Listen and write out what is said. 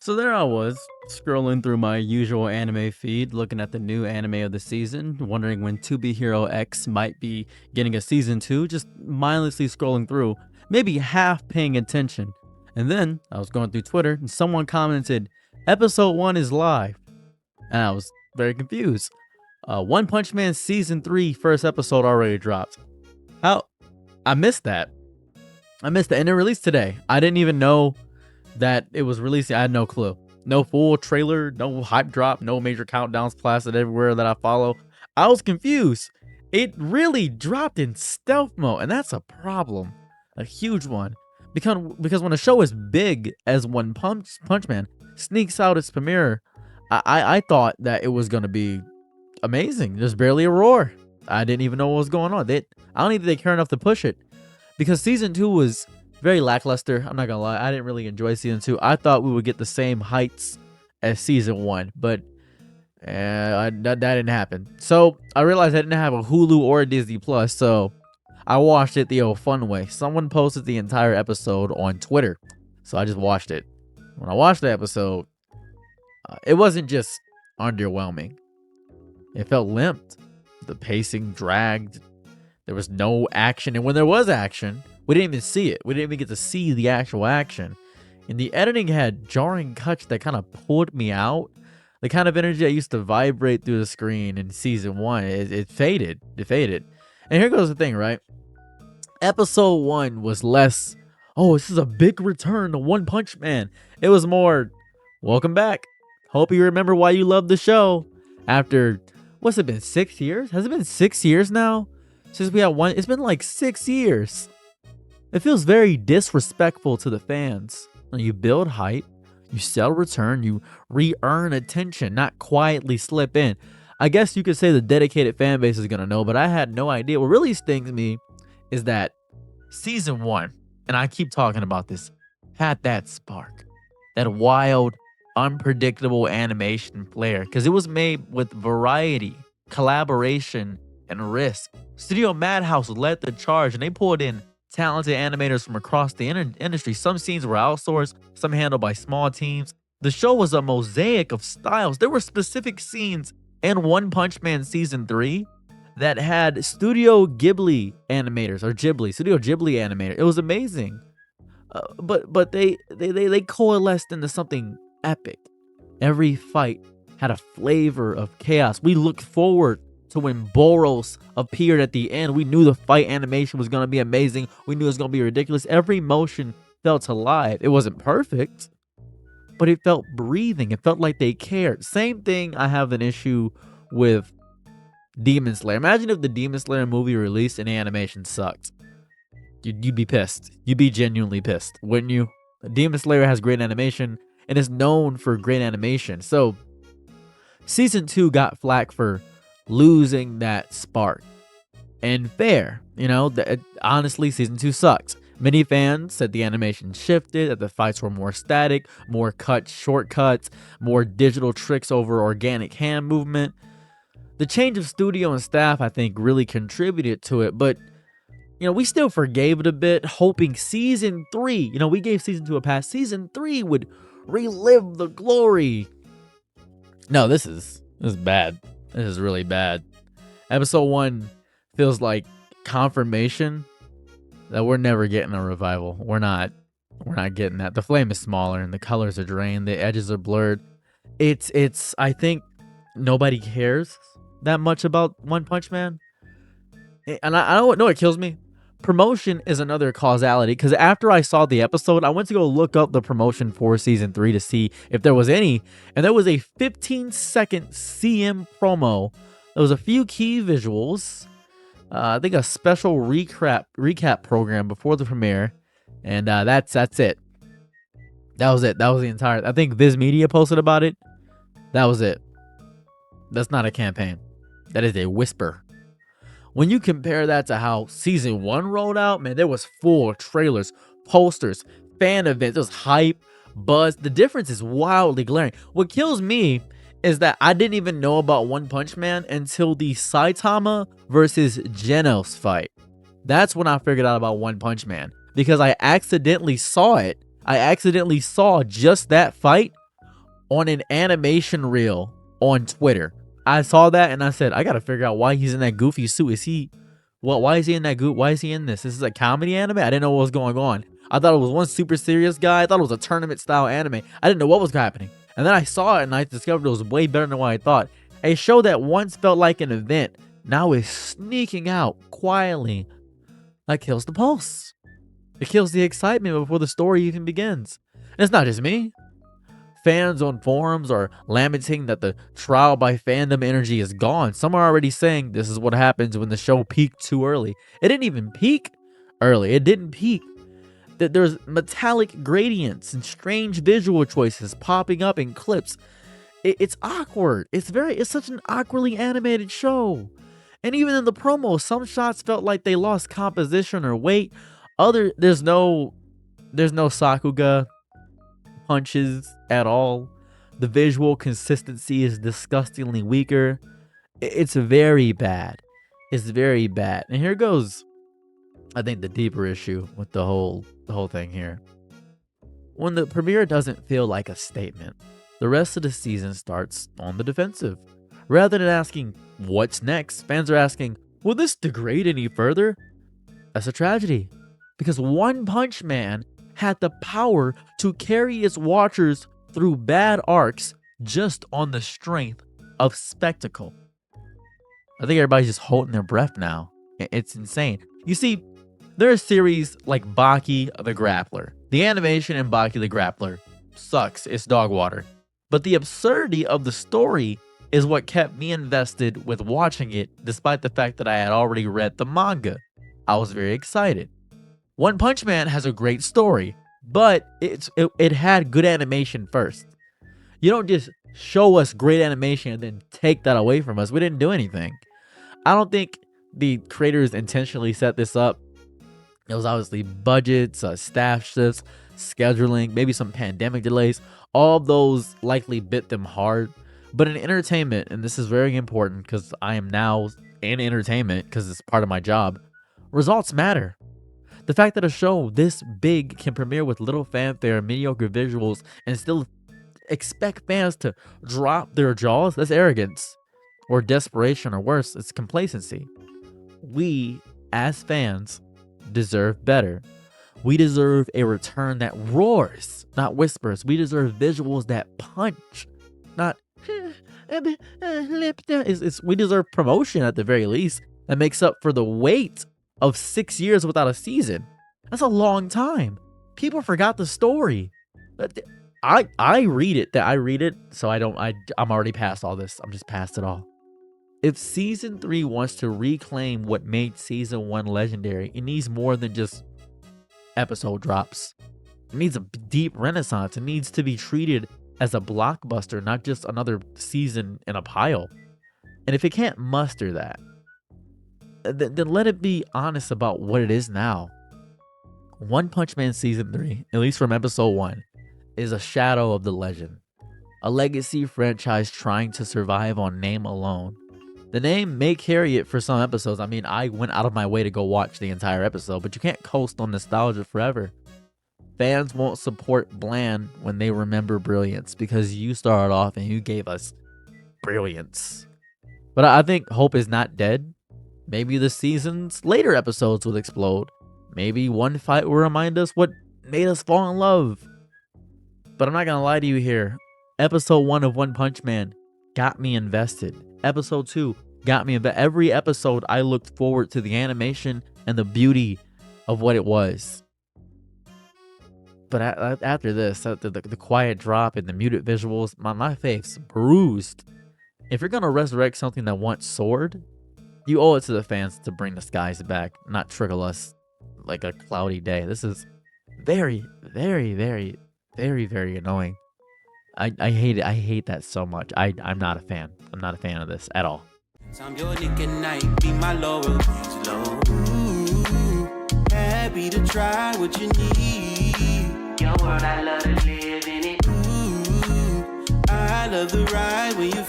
So there I was, scrolling through my usual anime feed, looking at the new anime of the season, wondering when To Be Hero X might be getting a season 2, just mindlessly scrolling through, maybe half paying attention. And then I was going through Twitter and someone commented, Episode 1 is live. And I was very confused. One Punch Man Season 3 first episode already dropped. How? I missed that. I missed it. And it released today. I didn't even know that it was releasing. I had no clue. No full trailer, no hype drop, no major countdowns plastered everywhere that I follow. I was confused. It really dropped in stealth mode, and that's a problem. A huge one. Because when a show as big as One Punch Man sneaks out its premiere, I thought that it was gonna be amazing. There's barely a roar. I didn't even know what was going on. I don't even think they care enough to push it. Because season 2 was very lackluster. I'm not gonna lie. I didn't really enjoy season 2. I thought we would get the same heights as season 1, but that didn't happen. So I realized I didn't have a Hulu or a Disney Plus, so I watched it the old fun way. Someone posted the entire episode on Twitter, so I just watched it. When I watched the episode, it wasn't just underwhelming. It felt limped. The pacing dragged. There was no action, and when there was action, we didn't even see it. We didn't even get to see the actual action. And the editing had jarring cuts that kind of pulled me out. The kind of energy that used to vibrate through the screen in season 1, it faded. It faded. And here goes the thing, right? Episode 1 was less, oh, this is a big return to One Punch Man. It was more, welcome back. Hope you remember why you love the show. After, what's it been, 6 years? Has it been 6 years now? Since we had one, it's been like 6 years. It feels very disrespectful to the fans. When you build hype, you sell return, you re-earn attention, not quietly slip in. I guess you could say the dedicated fan base is going to know, but I had no idea. What really stings me is that season 1, and I keep talking about this, had that spark. That wild, unpredictable animation flair. Because it was made with variety, collaboration, and risk. Studio Madhouse led the charge, and they pulled in talented animators from across the industry. Some scenes were outsourced, some handled by small teams. The show was a mosaic of styles. There were specific scenes in One Punch Man Season 3 that had Studio Ghibli animators, or Studio Ghibli animators. It was amazing. But they coalesced into something epic. Every fight had a flavor of chaos. We looked forward to when Boros appeared at the end. We knew the fight animation was going to be amazing. We knew it was going to be ridiculous. Every motion felt alive. It wasn't perfect, but it felt breathing. It felt like they cared. Same thing I have an issue with Demon Slayer. Imagine if the Demon Slayer movie released and the animation sucked. You'd be pissed. You'd be genuinely pissed, wouldn't you? Demon Slayer has great animation and is known for great animation. So season 2 got flack for losing that spark. And fair, honestly, season 2 sucked. Many fans said the animation shifted, that the fights were more static, more shortcuts, more digital tricks over organic hand movement. The change of studio and staff, I think, really contributed to it, but we still forgave it a bit, hoping season 3, we gave season 2 a pass, season 3 would relive the glory. No, this is bad. This is really bad. Episode 1 feels like confirmation that we're never getting a revival. We're not getting that. The flame is smaller and the colors are drained. The edges are blurred. It's I think nobody cares that much about One Punch Man. And I don't know what kills me. Promotion is another causality, because after I saw the episode, I went to go look up the promotion for season 3 to see if there was any, and there was a 15-second CM promo. There was a few key visuals, I think a special recap program before the premiere, and that's it. That was it. That was the entire. I think Viz Media posted about it. That was it. That's not a campaign. That is a whisper. When you compare that to how season 1 rolled out, man, there was full trailers, posters, fan events, there was hype, buzz. The difference is wildly glaring. What kills me is that I didn't even know about One Punch Man until the Saitama versus Genos fight. That's when I figured out about One Punch Man, because I accidentally saw it. I accidentally saw just that fight on an animation reel on Twitter. I saw that and I said, I gotta figure out why he's in that goofy suit. Is he why is he in that goop? Why is he in this? This is a comedy anime? I didn't know what was going on. I thought it was one super serious guy. I thought it was a tournament style anime. I didn't know what was happening. And then I saw it and I discovered it was way better than what I thought. A show that once felt like an event now is sneaking out quietly. That kills the pulse. It kills the excitement before the story even begins. And it's not just me. Fans on forums are lamenting that the trial by fandom energy is gone. Some are already saying this is what happens when the show peaked too early. It didn't even peak early. It didn't peak. That there's metallic gradients and strange visual choices popping up in clips. It's awkward. It's such an awkwardly animated show. And even in the promo, some shots felt like they lost composition or weight. There's no Sakuga punches at all. The visual consistency is disgustingly weaker. It's very bad. It's very bad. And here goes, I think, the deeper issue with the whole thing here. When the premiere doesn't feel like a statement, the rest of the season starts on the defensive. Rather than asking, what's next? Fans are asking, will this degrade any further? That's a tragedy. Because One Punch Man had the power to carry its watchers through bad arcs just on the strength of spectacle. I think everybody's just holding their breath now. It's insane. You see, there are series like Baki the Grappler. The animation in Baki the Grappler sucks. It's dog water. But the absurdity of the story is what kept me invested with watching it, despite the fact that I had already read the manga. I was very excited. One Punch Man has a great story, but it had good animation first. You don't just show us great animation and then take that away from us. We didn't do anything. I don't think the creators intentionally set this up. It was obviously budgets, staff shifts, scheduling, maybe some pandemic delays. All of those likely bit them hard. But in entertainment, and this is very important because I am now in entertainment because it's part of my job, results matter. The fact that a show this big can premiere with little fanfare, mediocre visuals, and still expect fans to drop their jaws, that's arrogance. Or desperation, or worse, it's complacency. We, as fans, deserve better. We deserve a return that roars, not whispers. We deserve visuals that punch, not we deserve promotion at the very least that makes up for the wait of 6 years without a season. That's a long time. People forgot the story. I read it, so I'm already past all this. I'm just past it all. If season 3 wants to reclaim what made season 1 legendary, it needs more than just episode drops. It needs a deep renaissance. It needs to be treated as a blockbuster, not just another season in a pile. And if it can't muster that, then let it be honest about what it is now. One Punch Man Season 3, at least from episode 1, is a shadow of the legend. A legacy franchise trying to survive on name alone. The name may carry it for some episodes. I mean, I went out of my way to go watch the entire episode, but you can't coast on nostalgia forever. Fans won't support bland when they remember brilliance because you started off and you gave us brilliance. But I think hope is not dead. Maybe the season's later episodes will explode. Maybe one fight will remind us what made us fall in love. But I'm not gonna lie to you here. Episode 1 of One Punch Man got me invested. Episode 2 got me invested. Every episode I looked forward to the animation and the beauty of what it was. But after this, after the quiet drop and the muted visuals, my face's bruised. If you're gonna resurrect something that once soared, you owe it to the fans to bring the skies back, not trickle us like a cloudy day. This is very, very, very, very, very annoying. I hate it. I hate that so much. I'm not a fan. I'm not a fan of this at all. I'm your Nick and Night, be my Laurel. Happy to try what you need. Your world, I love to live in it. I love the ride when you